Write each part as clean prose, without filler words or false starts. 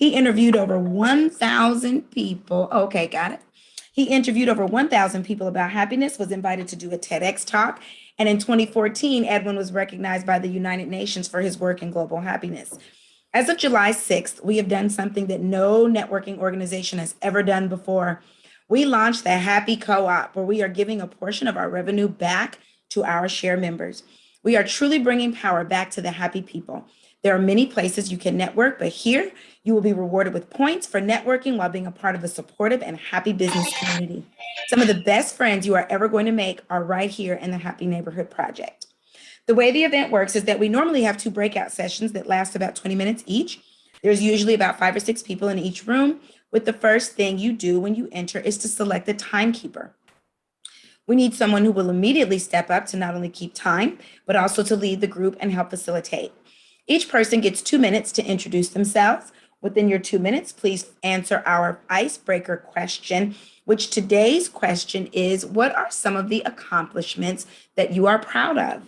He interviewed over 1,000 people. Okay, got it. He interviewed over 1,000 people about happiness, was invited to do a TEDx talk, and in 2014, Edwin was recognized by the United Nations for his work in global happiness. As of July 6th, we have done something that no networking organization has ever done before. We launched the Happy Co-op, where we are giving a portion of our revenue back to our share members. We are truly bringing power back to the happy people. There are many places you can network, but here you will be rewarded with points for networking while being a part of a supportive and happy business community. Some of the best friends you are ever going to make are right here in the Happy Neighborhood Project. The way the event works is that we normally have two breakout sessions that last about 20 minutes each. There's usually about 5 or 6 people in each room, with the first thing you do when you enter is to select a timekeeper. We need someone who will immediately step up to not only keep time, but also to lead the group and help facilitate. Each person gets 2 minutes to introduce themselves. Within your 2 minutes, please answer our icebreaker question, which today's question is, what are some of the accomplishments that you are proud of?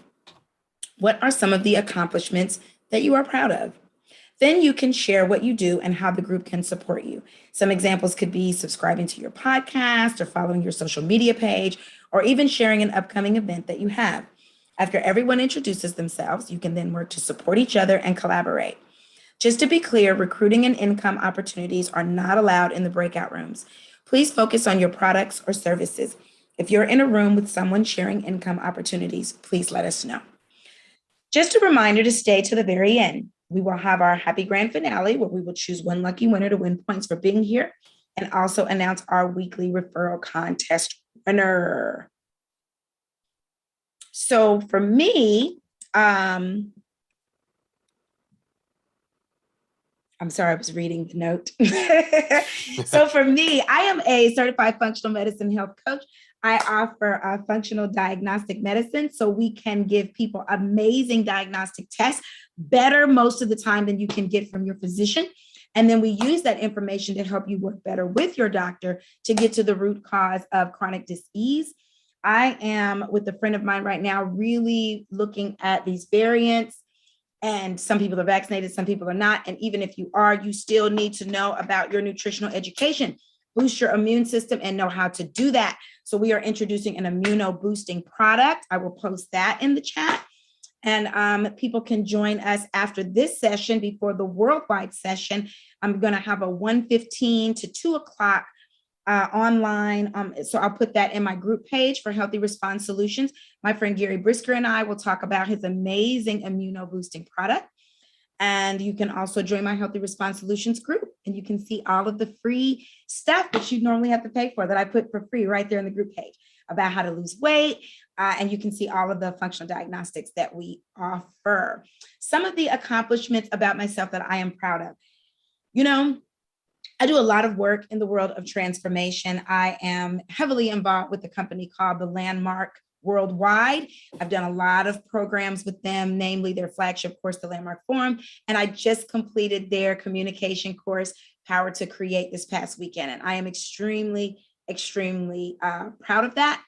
What are some of the accomplishments that you are proud of? Then you can share what you do and how the group can support you. Some examples could be subscribing to your podcast or following your social media page, or even sharing an upcoming event that you have. After everyone introduces themselves, you can then work to support each other and collaborate. Just to be clear, recruiting and income opportunities are not allowed in the breakout rooms. Please focus on your products or services. If you're in a room with someone sharing income opportunities, please let us know. Just a reminder to stay to the very end. We will have our happy grand finale where we will choose one lucky winner to win points for being here and also announce our weekly referral contest winner. So for me, I'm sorry, I was reading the note. So for me, I am a certified functional medicine health coach. I offer functional diagnostic medicine so we can give people amazing diagnostic tests, better most of the time than you can get from your physician. And then we use that information to help you work better with your doctor to get to the root cause of chronic disease. I am with a friend of mine right now, really looking at these variants. And some people are vaccinated, some people are not. And even if you are, you still need to know about your nutritional education, boost your immune system and know how to do that. So we are introducing an immuno boosting product. I will post that in the chat. And people can join us after this session before the worldwide session. I'm going to have a 1:15 to 2 o'clock online. So I'll put that in my group page for Healthy Response Solutions. My friend Gary Brisker and I will talk about his amazing immuno boosting product. And you can also join my Healthy Response Solutions group, and you can see all of the free stuff that you normally have to pay for that I put for free right there in the group page about how to lose weight. And you can see all of the functional diagnostics that we offer. Some of the accomplishments about myself that I am proud of. You know, I do a lot of work in the world of transformation. I am heavily involved with a company called The Landmark Worldwide. I've done a lot of programs with them, namely their flagship course, the Landmark Forum. And I just completed their communication course, Power to Create, this past weekend. And I am extremely proud of that,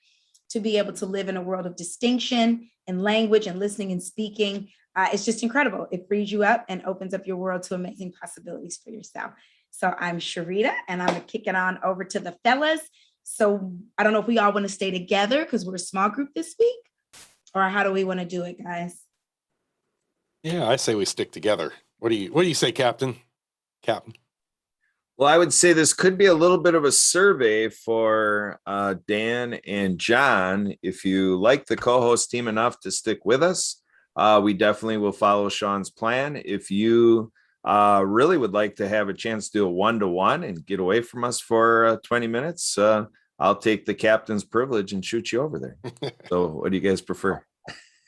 to be able to live in a world of distinction and language and listening and speaking. It's just incredible. It frees you up and opens up your world to amazing possibilities for yourself. So I'm Sharita, and I'm gonna kick it on over to the fellas. So I don't know if we all want to stay together because we're a small group this week, or how do we want to do it, guys? Yeah, I say we stick together. What do you say, Captain? Well, I would say this could be a little bit of a survey for Dan and John. If you like the co-host team enough to stick with us, we definitely will follow Sean's plan. If you really would like to have a chance to do a 1-to-1 and get away from us for 20 minutes, I'll take the captain's privilege and shoot you over there. So what do you guys prefer?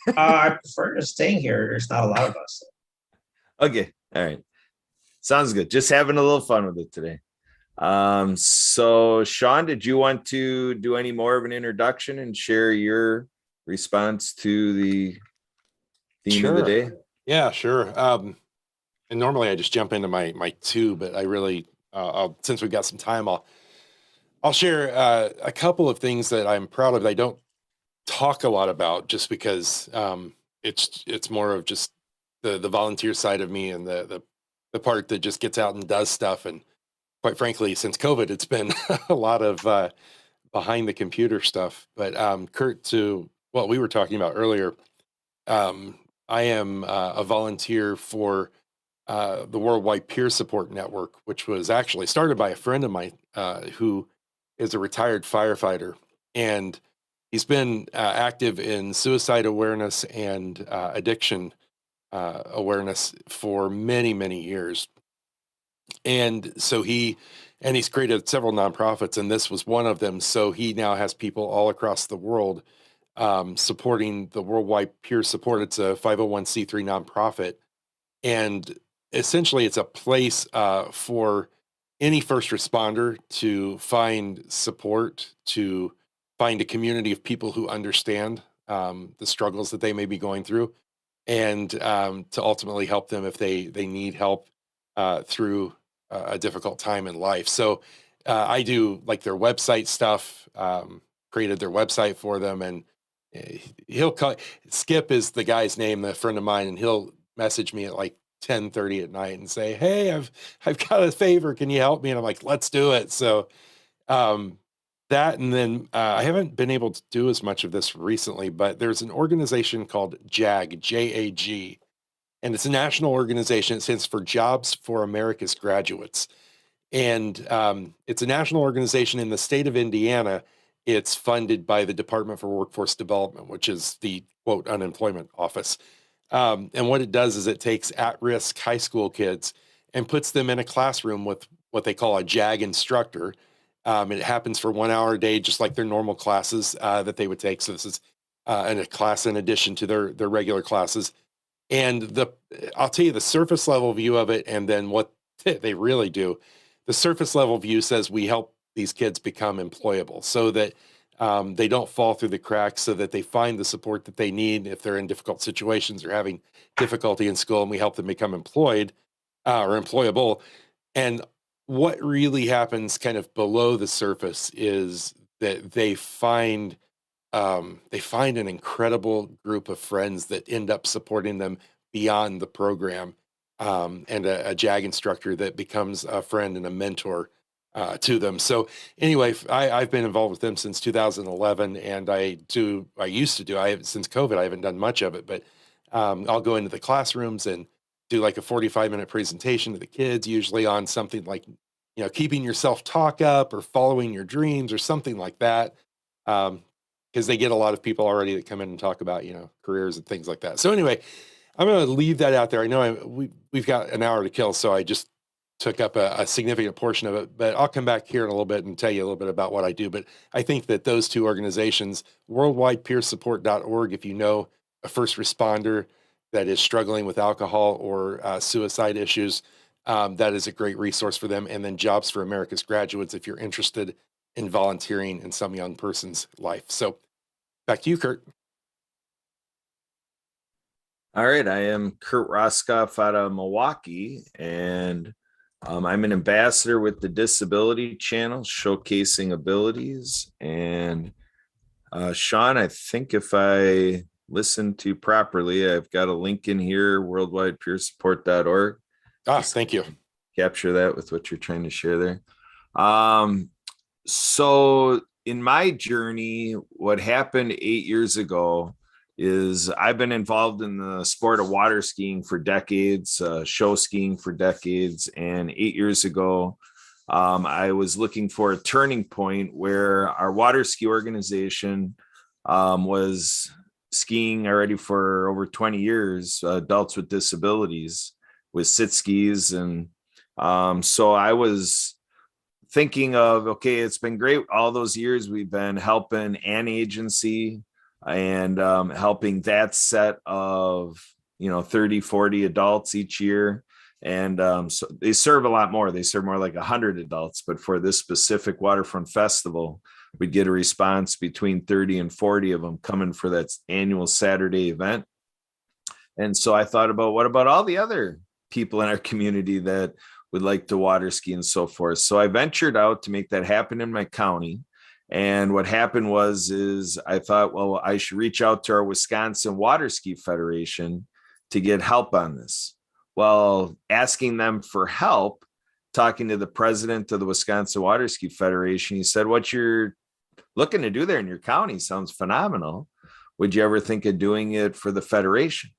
I prefer to stay here. There's not a lot of us. Okay. All right. Sounds good. Just having a little fun with it today. So Sean, did you want to do any more of an introduction and share your response to the theme of the day? Yeah, sure. And normally I just jump into my two, but I really, since we've got some time, I'll share a couple of things that I'm proud of that I don't talk a lot about, just because it's more of just the volunteer side of me and the the part that just gets out and does stuff. And quite frankly, since COVID, it's been a lot of behind the computer stuff. But Kurt, to what we were talking about earlier, I am a volunteer for the Worldwide Peer Support Network, which was actually started by a friend of mine who is a retired firefighter. And he's been active in suicide awareness and addiction awareness for many, many years. And so he's created several nonprofits, and this was one of them. So he now has people all across the world supporting the Worldwide Peer Support. It's a 501c3 nonprofit. And essentially, it's a place for any first responder to find support, to find a community of people who understand the struggles that they may be going through, and to ultimately help them if they need help through a difficult time in life. So I do like their website stuff, created their website for them, and he'll call. Skip is the guy's name, the friend of mine, and he'll message me at like 10:30 at night and say, "Hey, I've got a favor. Can you help me?" And I'm like, "Let's do it." So that, and then I haven't been able to do as much of this recently, but there's an organization called JAG, JAG, and it's a national organization. It stands for Jobs for America's Graduates, and it's a national organization in the state of Indiana. It's funded by the Department for Workforce Development, which is the quote unemployment office. And what it does is it takes at-risk high school kids and puts them in a classroom with what they call a JAG instructor. It happens for 1 hour a day, just like their normal classes that they would take. So this is a class in addition to their regular classes. And I'll tell you the surface level view of it, and then what they really do. The surface level view says we help these kids become employable so that they don't fall through the cracks, so that they find the support that they need if they're in difficult situations or having difficulty in school, and we help them become employed or employable. And what really happens kind of below the surface is that they find an incredible group of friends that end up supporting them beyond the program, and a JAG instructor that becomes a friend and a mentor to them. So anyway, I've been involved with them since 2011, and since COVID, I haven't done much of it, but I'll go into the classrooms and do like a 45-minute presentation to the kids, usually on something like, keeping your self-talk up or following your dreams or something like that. Because they get a lot of people already that come in and talk about, careers and things like that. So anyway, I'm going to leave that out there. I know we've got an hour to kill, so I just took up a significant portion of it, but I'll come back here in a little bit and tell you a little bit about what I do. But I think that those two organizations, worldwidepeersupport.org, if you know a first responder that is struggling with alcohol or suicide issues, that is a great resource for them. And then Jobs for America's Graduates, if you're interested in volunteering in some young person's life. So back to you, Kurt. All right. I am Kurt Roskoff out of Milwaukee, and I'm an ambassador with the Disability Channel, showcasing abilities. And Sean, I think if I listened to properly, I've got a link in here, worldwidepeersupport.org. Thank you. Capture that with what you're trying to share there. So in my journey, what happened 8 years ago is I've been involved in the sport of water skiing for decades, show skiing for decades. And 8 years ago, I was looking for a turning point where our water ski organization was skiing already for over 20 years, adults with disabilities with sit skis. And so I was thinking of, okay, it's been great. All those years we've been helping an agency and helping that set of, 30, 40 adults each year. And so they serve a lot more. They serve more like 100 adults. But for this specific waterfront festival, we'd get a response between 30 and 40 of them coming for that annual Saturday event. And so I thought about, what about all the other people in our community that would like to water ski and so forth? So I ventured out to make that happen in my county. And what happened is I thought, well, I should reach out to our Wisconsin Water Ski Federation to get help on this. Well, asking them for help, talking to the president of the Wisconsin Water Ski Federation, he said, what you're looking to do there in your county sounds phenomenal. Would you ever think of doing it for the federation?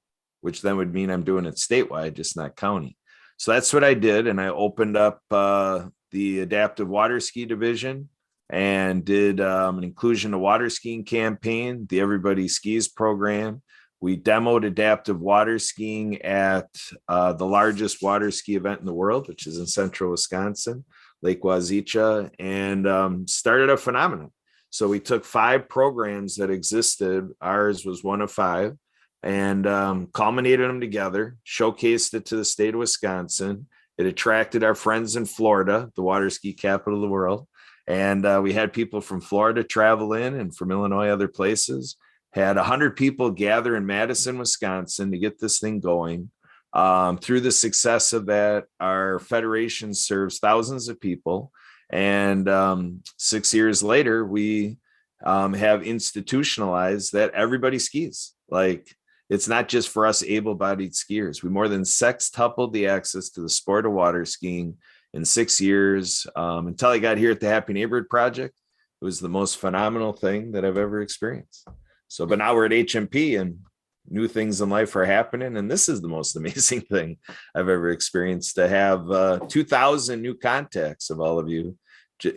Which then would mean I'm doing it statewide, just not county. So that's what I did. And I opened up the Adaptive Water Ski Division and did an inclusion to water skiing campaign, the Everybody Skis program. We demoed adaptive water skiing at the largest water ski event in the world, which is in central Wisconsin, Lake Wazicha, and started a phenomenon. So we took 5 programs that existed. Ours was one of 5, and culminated them together, showcased it to the state of Wisconsin. It attracted our friends in Florida, the water ski capital of the world. And we had people from Florida travel in and from Illinois, other places. Had 100 people gather in Madison, Wisconsin to get this thing going. Through the success of that, our federation serves thousands of people. And 6 years later, we have institutionalized that everybody skis. Like, it's not just for us able-bodied skiers. We more than sextupled the access to the sport of water skiing in 6 years. Until I got here at the Happy Neighborhood Project, it was the most phenomenal thing that I've ever experienced. So, but now we're at HMP and new things in life are happening. And this is the most amazing thing I've ever experienced, to have 2,000 new contacts of all of you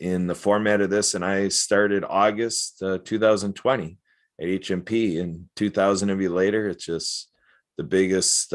in the format of this. And I started August 2020 at HMP, and 2,000 of you later. It's just the biggest